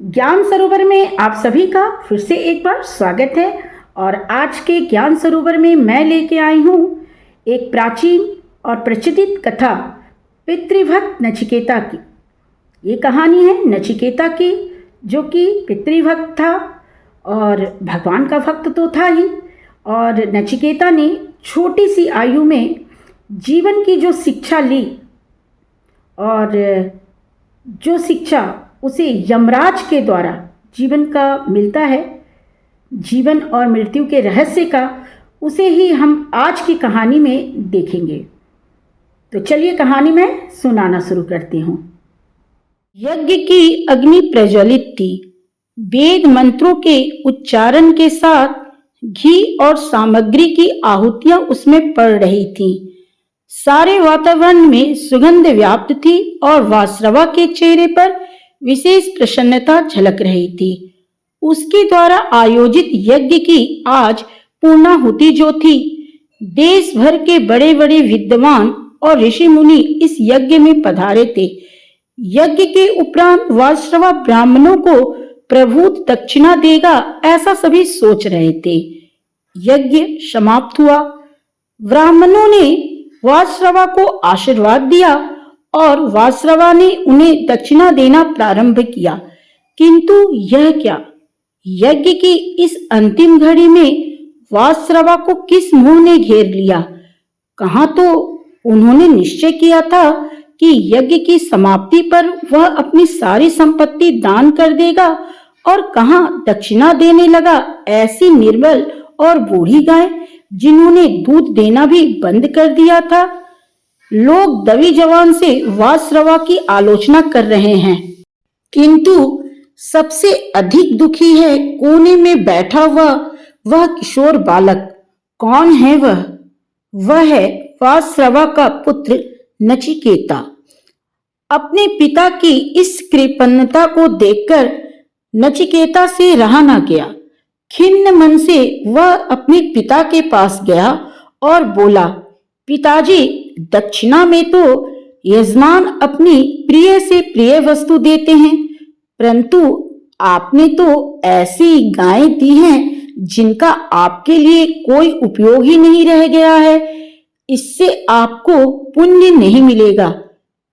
ज्ञान सरोवर में आप सभी का फिर से एक बार स्वागत है। और आज के ज्ञान सरोवर में मैं लेके आई हूँ एक प्राचीन और प्रचलित कथा पितृभक्त नचिकेता की। ये कहानी है नचिकेता की, जो कि पितृभक्त था और भगवान का भक्त तो था ही। और नचिकेता ने छोटी सी आयु में जीवन की जो शिक्षा ली, और जो शिक्षा उसे यमराज के द्वारा जीवन का मिलता है, जीवन और मृत्यु के रहस्य का, उसे ही हम आज की कहानी में देखेंगे। तो चलिए कहानी में सुनाना शुरू करती हूँ। यज्ञ की अग्नि प्रज्वलित थी। वेद मंत्रों के उच्चारण के साथ घी और सामग्री की आहुतियां उसमें पड़ रही थीं। सारे वातावरण में सुगंध व्याप्त थी और वासरवा के चेहरे पर विशेष प्रसन्नता झलक रही थी। उसके द्वारा आयोजित यज्ञ की आज पूर्णाहुति जो थी, देश भर के बड़े बड़े विद्वान और ऋषि मुनि इस यज्ञ में पधारे थे। यज्ञ के उपरांत वासरवा ब्राह्मणों को प्रभुत दक्षिणा देगा, ऐसा सभी सोच रहे थे। यज्ञ समाप्त हुआ। ब्राह्मणों ने वासरवा को आशीर्वाद दिया और वासरवा ने उन्हें दक्षिणा देना प्रारंभ किया। किंतु यह क्या, यज्ञ की इस अंतिम घड़ी में वासरवा को किस मोह ने घेर लिया। कहाँ तो उन्होंने निश्चय किया था कि यज्ञ की समाप्ति पर वह अपनी सारी संपत्ति दान कर देगा, और कहाँ दक्षिणा देने लगा ऐसी निर्बल और बूढ़ी गाय जिन्होंने दूध देना भी बंद कर दिया था। लोग दवी जवान से वासरवा की आलोचना कर रहे हैं, किंतु सबसे अधिक दुखी है कोने में बैठा हुआ वह किशोर बालक। कौन है वह? वह है वासरवा का पुत्र नचिकेता। अपने पिता की इस कृपणता को देखकर नचिकेता से रहा न गया। खिन्न मन से वह अपने पिता के पास गया और बोला, पिताजी, दक्षिणा में तो यजमान अपनी प्रिय से प्रिय वस्तु देते हैं, परंतु आपने तो ऐसी गायें दी हैं जिनका आपके लिए कोई उपयोग ही नहीं रह गया है। इससे आपको पुण्य नहीं मिलेगा।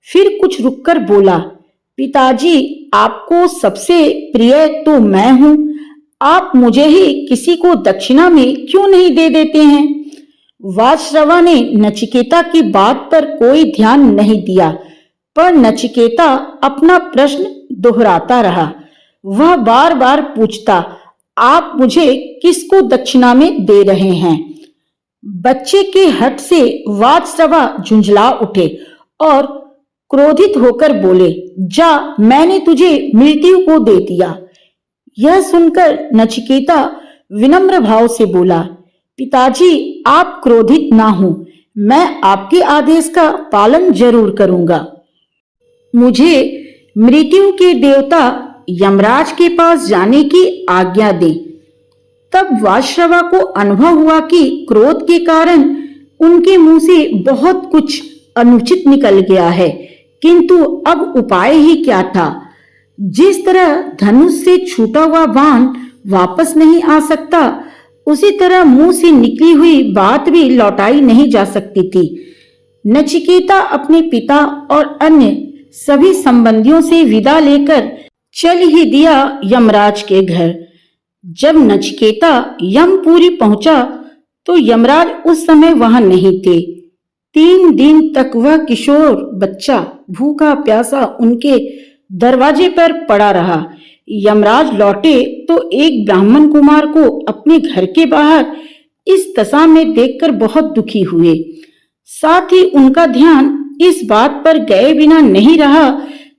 फिर कुछ रुककर बोला, पिताजी, आपको सबसे प्रिय तो मैं हूँ, आप मुझे ही किसी को दक्षिणा में क्यों नहीं दे देते हैं? वासरवा ने नचिकेता की बात पर कोई ध्यान नहीं दिया, पर नचिकेता अपना प्रश्न दोहराता रहा। वह बार बार पूछता, आप मुझे किसको दक्षिणा में दे रहे हैं? बच्चे के हठ से वासरवा झुंझला उठे और क्रोधित होकर बोले, जा, मैंने तुझे मृत्यु को दे दिया। यह सुनकर नचिकेता विनम्र भाव से बोला, पिताजी, आप क्रोधित ना हो, मैं आपके आदेश का पालन जरूर करूंगा। मुझे मृत्यु के देवता यमराज के पास जाने की आज्ञा दें। तब वासरवा को अनुभव हुआ कि क्रोध के कारण उनके मुंह से बहुत कुछ अनुचित निकल गया है, किंतु अब उपाय ही क्या था। जिस तरह धनुष से छूटा हुआ बाण वापस नहीं आ सकता, उसी तरह मुंह से निकली हुई बात भी लौटाई नहीं जा सकती थी। नचिकेता अपने पिता और अन्य सभी संबंधियों से विदा लेकर चल ही दिया यमराज के घर। जब नचिकेता यमपुरी पहुंचा तो यमराज उस समय वहां नहीं थे। 3 दिन तक वह किशोर बच्चा भूखा प्यासा उनके दरवाजे पर पड़ा रहा। यमराज लौटे तो एक ब्राह्मण कुमार को अपने घर के बाहर इस दशा में देखकर बहुत दुखी हुए। साथ ही उनका ध्यान इस बात पर गए बिना नहीं रहा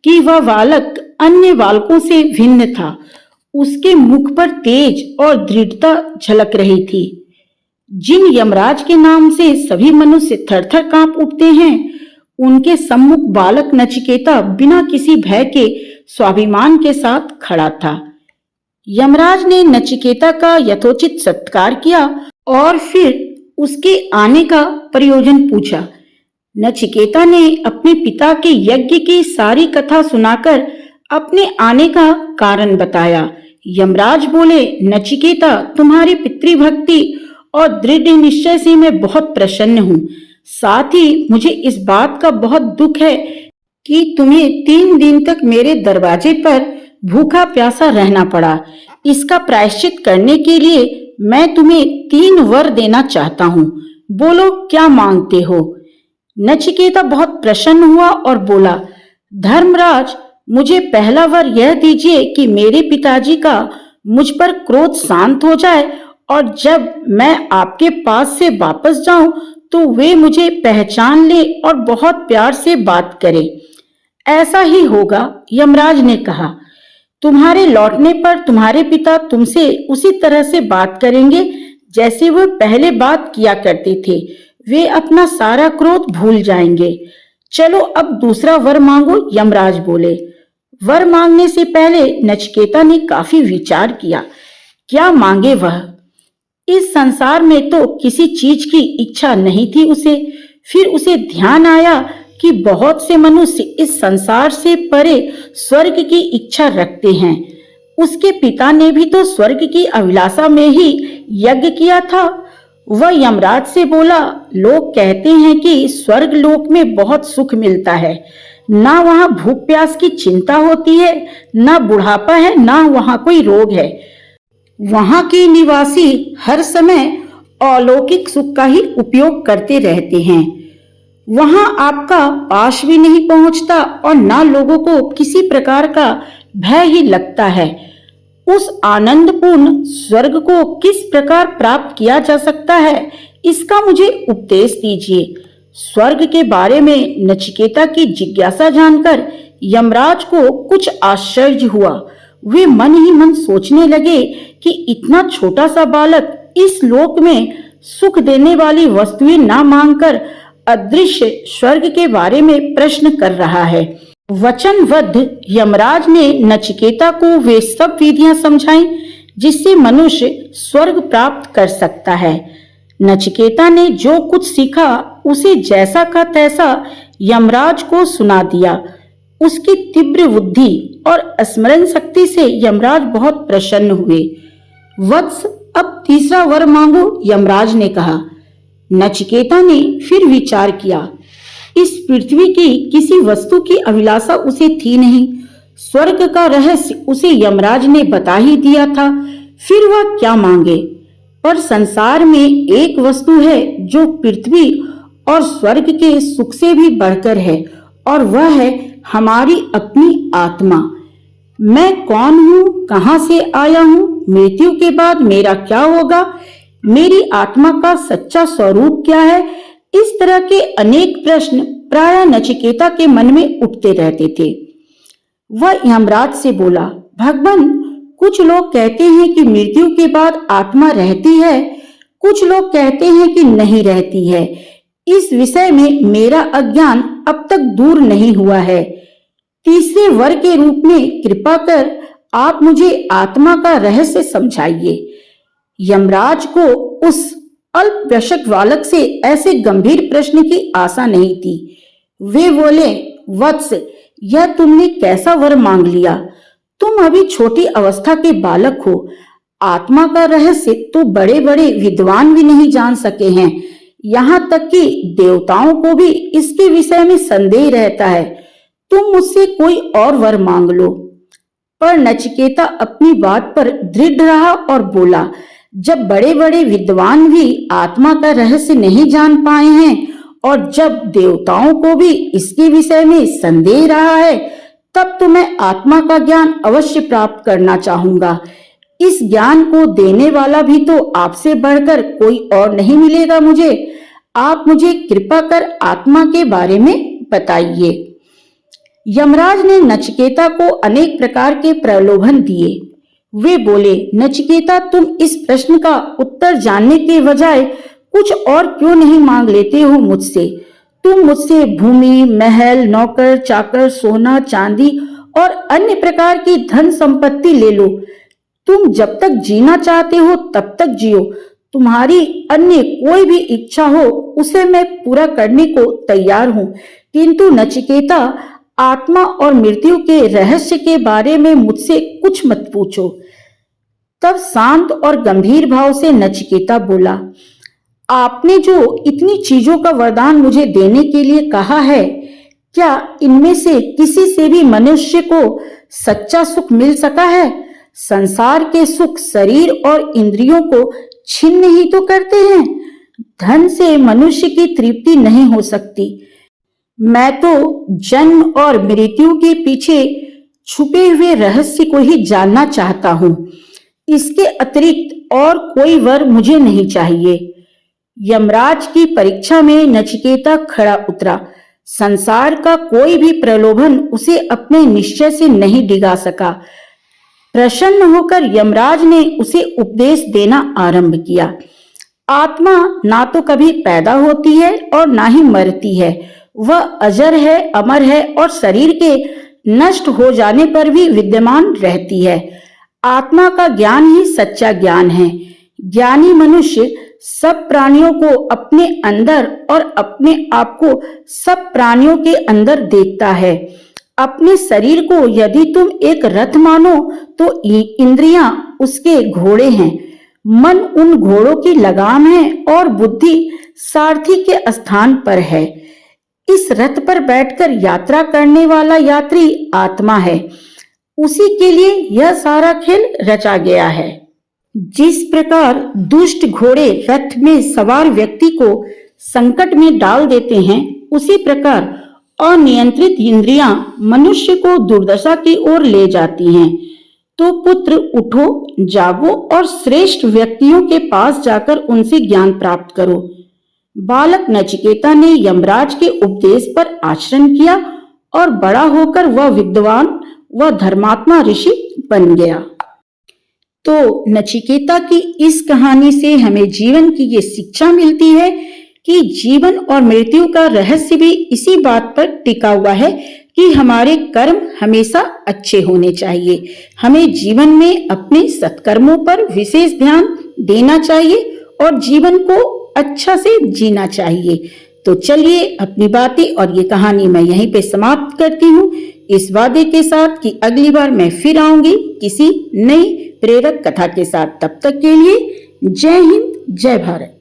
कि वह बालक अन्य बालकों से भिन्न था। उसके मुख पर तेज और दृढ़ता झलक रही थी। जिन यमराज के नाम से सभी मनुष्य थर-थर कांप उठते हैं, उनके सम्मुख बालक नचिकेता बिना किसी भय के स्वाभिमान के साथ खड़ा था। यमराज ने नचिकेता का यथोचित सत्कार किया और फिर उसके आने का प्रयोजन पूछा। नचिकेता ने अपने पिता के यज्ञ की सारी कथा सुनाकर अपने आने का कारण बताया। यमराज बोले, नचिकेता, तुम्हारी पितृभक्ति और दृढ़ निश्चय से मैं बहुत प्रसन्न हूँ। साथ ही मुझे इस बात का बहुत दुख है कि तुम्हें 3 दिन तक मेरे दरवाजे पर भूखा प्यासा रहना पड़ा। इसका प्रायश्चित करने के लिए मैं तुम्हें 3 वर देना चाहता हूँ। बोलो, क्या मांगते हो? नचिकेता बहुत प्रसन्न हुआ और बोला, धर्मराज, मुझे पहला वर यह दीजिए कि मेरे पिताजी का मुझ पर क्रोध शांत हो जाए और जब मैं आपके पास से वापस जाऊं तो वे मुझे पहचान ले और बहुत प्यार से बात करें। ऐसा ही होगा, यमराज ने कहा। तुम्हारे लौटने पर तुम्हारे पिता तुमसे उसी तरह से बात करेंगे जैसे वह पहले बात किया करते थे। वे अपना सारा क्रोध भूल जाएंगे। चलो अब दूसरा वर मांगो, यमराज बोले। वर मांगने से पहले नचिकेता ने काफी विचार किया। क्या मांगे वह? इस संसार में तो किसी चीज की इच्छा नहीं थी उसे। फिर उसे ध्यान आया कि बहुत से मनुष्य इस संसार से परे स्वर्ग की इच्छा रखते हैं। उसके पिता ने भी तो स्वर्ग की अभिलाषा में ही यज्ञ किया था। वह यमराज से बोला, लोग कहते हैं कि स्वर्ग लोक में बहुत सुख मिलता है। ना वहाँ भूख प्यास की चिंता होती है, ना बुढ़ापा है, ना वहाँ कोई रोग है। वहाँ के निवासी हर समय अलौकिक सुख का ही उपयोग करते रहते हैं। वहाँ आपका पाश भी नहीं पहुँचता और ना लोगों को किसी प्रकार का भय ही लगता है। उस आनंदपूर्ण स्वर्ग को किस प्रकार प्राप्त किया जा सकता है, इसका मुझे उपदेश दीजिए। स्वर्ग के बारे में नचिकेता की जिज्ञासा जानकर यमराज को कुछ आश्चर्य हुआ। वे मन ही मन सोचने लगे कि इतना छोटा सा बालक इस लोक में सुख देने वाली वस्तुएं ना मांगकर अदृश्य स्वर्ग के बारे में प्रश्न कर रहा है। वचनबद्ध यमराज ने नचिकेता को वे सब विधियां समझाई जिससे मनुष्य स्वर्ग प्राप्त कर सकता है। नचिकेता ने जो कुछ सीखा उसे जैसा का तैसा यमराज को सुना दिया। उसकी तीव्र बुद्धि और स्मरण शक्ति से यमराज बहुत प्रसन्न हुए। वत्स, अब तीसरा वर मांगो, यमराज ने कहा। नचिकेता ने फिर विचार किया। इस पृथ्वी की किसी वस्तु की अभिलाषा उसे थी नहीं। स्वर्ग का रहस्य उसे यमराज ने बता ही दिया था। फिर वह क्या मांगे? पर संसार में एक वस्तु है जो पृथ्वी और स्वर्ग के सुख से भी बढ़कर है, और वह है हमारी अपनी आत्मा। मैं कौन हूँ, कहाँ से आया हूँ, मृत्यु के बाद मेरा क्या होगा, मेरी आत्मा का सच्चा स्वरूप क्या है, इस तरह के अनेक प्रश्न प्रायः नचिकेता के मन में उठते रहते थे। वह यमराज से बोला, भगवान, कुछ लोग कहते हैं कि मृत्यु के बाद आत्मा रहती है, कुछ लोग कहते हैं कि नहीं रहती है। इस विषय में मेरा अज्ञान अब तक दूर नहीं हुआ है। तीसरे वर के रूप में कृपा कर आप मुझे आत्मा का रहस्य समझाइए। यमराज को उस अल्प वयस्क बालक से ऐसे गंभीर प्रश्न की आशा नहीं थी। वे बोले, वत्स, यह तुमने कैसा वर मांग लिया? तुम अभी छोटी अवस्था के बालक हो। आत्मा का रहस्य तो बड़े बड़े विद्वान भी नहीं जान सके हैं। यहाँ तक कि देवताओं को भी इसके विषय में संदेह रहता है। तुम मुझसे कोई और वर मांग लो। पर नचिकेता अपनी बात पर दृढ़ रहा और बोला, जब बड़े बड़े विद्वान भी आत्मा का रहस्य नहीं जान पाए हैं और जब देवताओं को भी इसके विषय में संदेह रहा है, तब तो मैं आत्मा का ज्ञान अवश्य प्राप्त करना चाहूंगा। इस ज्ञान को देने वाला भी तो आपसे बढ़कर कोई और नहीं मिलेगा मुझे। आप मुझे कृपा कर आत्मा के बारे में बताइए। यमराज ने नचिकेता को अनेक प्रकार के प्रलोभन दिए। वे बोले, नचिकेता, तुम इस प्रश्न का उत्तर जानने के बजाय कुछ और क्यों नहीं मांग लेते हो मुझसे? तुम मुझसे भूमि, महल, नौकर, चाकर, सोना, चांदी और अन्य प्रकार की धन संपत्ति ले लो। तुम जब तक जीना चाहते हो तब तक जियो। तुम्हारी अन्य कोई भी इच्छा हो उसे मैं पूरा करने को तैयार हूँ। किंतु नचिकेता, आत्मा और मृत्यु के रहस्य के बारे में मुझसे कुछ मत पूछो। तब शांत और गंभीर भाव से नचिकेता बोला, आपने जो इतनी चीजों का वरदान मुझे देने के लिए कहा है, क्या इनमें से किसी से भी मनुष्य को सच्चा सुख मिल सका है? संसार के सुख शरीर और इंद्रियों को छिन्न ही तो करते हैं। धन से मनुष्य की तृप्ति नहीं हो सकती। मैं तो जन्म और मृत्यु के पीछे छुपे हुए रहस्य को ही जानना चाहता हूँ। इसके अतिरिक्त और कोई वर मुझे नहीं चाहिए। यमराज की परीक्षा में नचिकेता खड़ा उतरा। संसार का कोई भी प्रलोभन उसे अपने निश्चय से नहीं डिगा सका। प्रसन्न होकर यमराज ने उसे उपदेश देना आरंभ किया। आत्मा ना तो कभी पैदा होती है और ना ही मरती है। वह अजर है, अमर है और शरीर के नष्ट हो जाने पर भी विद्यमान रहती है। आत्मा का ज्ञान ही सच्चा ज्ञान है। ज्ञानी मनुष्य सब प्राणियों को अपने अंदर और अपने आप को सब प्राणियों के अंदर देखता है। अपने शरीर को यदि तुम एक रथ मानो तो इंद्रियां उसके घोड़े हैं, मन उन घोड़ों की लगाम है और बुद्धि सारथी के स्थान पर है। इस रथ पर बैठकर यात्रा करने वाला यात्री आत्मा है। उसी के लिए यह सारा खेल रचा गया है। जिस प्रकार दुष्ट घोड़े रथ में सवार व्यक्ति को संकट में डाल देते हैं, उसी प्रकार अनियंत्रित इंद्रियां मनुष्य को दुर्दशा की ओर ले जाती हैं। तो पुत्र उठो, जागो और श्रेष्ठ व्यक्तियों के पास जाकर उनसे ज्ञान प्राप्त करो। बालक नचिकेता ने यमराज के उपदेश पर आचरण किया और बड़ा होकर वह विद्वान व धर्मात्मा ऋषि बन गया। तो नचिकेता की इस कहानी से हमें जीवन की ये शिक्षा मिलती है कि जीवन और मृत्यु का रहस्य भी इसी बात पर टिका हुआ है कि हमारे कर्म हमेशा अच्छे होने चाहिए। हमें जीवन में अपने सत्कर्मों पर विशेष ध्यान देना चाहिए और जीवन को अच्छा से जीना चाहिए। तो चलिए अपनी बातें और ये कहानी मैं यहीं पे समाप्त करती हूँ, इस वादे के साथ कि अगली बार मैं फिर आऊंगी किसी नई प्रेरक कथा के साथ। तब तक के लिए जय हिंद, जय भारत।